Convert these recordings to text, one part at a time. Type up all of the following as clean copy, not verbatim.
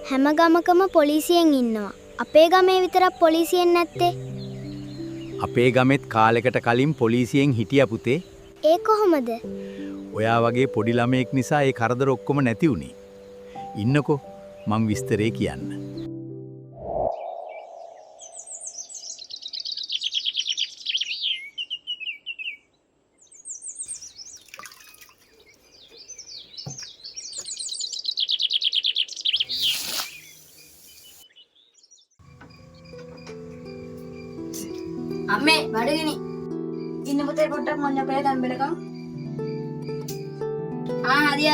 හැම ගමකම පොලිසියෙන් ඉන්නවා. අපේ ගමේ විතරක් පොලිසියෙන් නැත්තේ. අපේ ගමෙත් කාලෙකට කලින් පොලිසියෙන් හිටියා පුතේ. ඒ කොහොමද? ඔයා වගේ පොඩි ළමයෙක් නිසා ඒ කරදර ඔක්කොම නැති වුණේ. ඉන්නකෝ මං විස්තරේ කියන්න. අම්මේ බඩගිනි ඉන්න පුතේ පොඩ්ඩක් මං අපේ තම්බෙලකම් හරි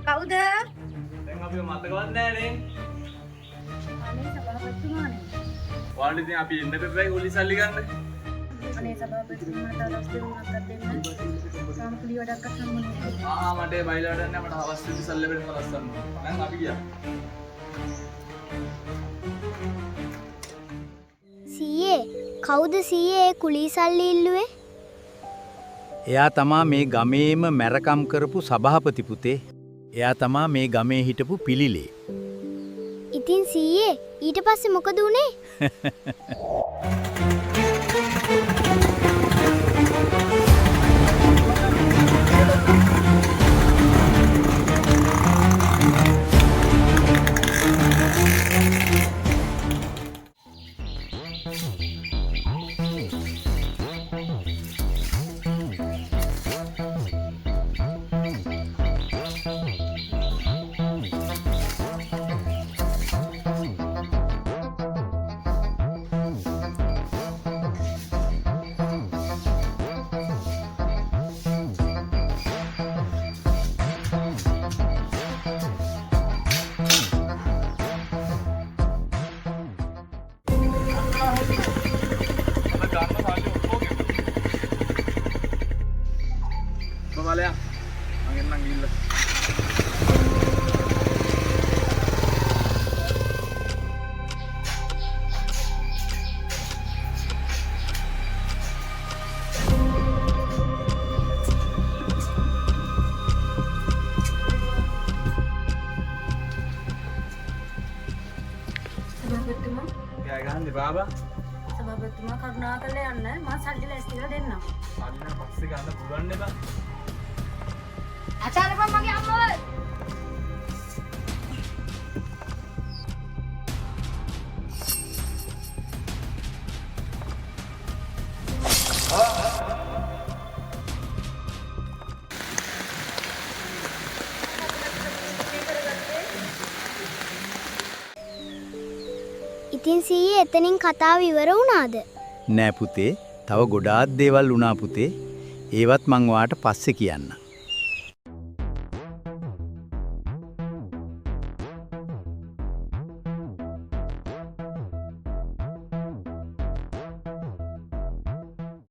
කවුද? දැන් අපි මතකවත් නෑනේ. वाले दिन आप इंदर कर रहे होली साली करने अने सभापतिතුමාට අවස්ථ දෙකක් දෙන්න සාමකුලිය වැඩක් කරන්න මට බයිලාට යන්න මට අවස්ථ දෙකක් සල්ලි වෙන්න ලස්සන නම් අපි ගියා සීයේ කවුද සීයේ කුලී සල්ලි ඉල්ලුවේ? එයා තමා මේ ගමේම මැරකම් කරපු සභාපති පුතේ. එයා තමා මේ ගමේ හිටපු පිළිලේ. ඉතින් සීයේ ඊට පස්සේ මොකද උනේ? Babalaya, angin nang gila. සභාපතිතුමා Kaya ganda baba. සභාපතිතුමා කරුණාකරලා යන්න මම සල්ලි ලැස්තිලා දෙන්නම්. Alina paksi ganda bulan ne ba? අචාරපන් මගේ අම්මව. ඉතින් සීයේ එතනින් කතාව ඉවර වුණාද? නෑ පුතේ. තව ගොඩාක් දේවල් වුණා පුතේ. ඒවත් මං ඔයාට පස්සේ කියන්නම්.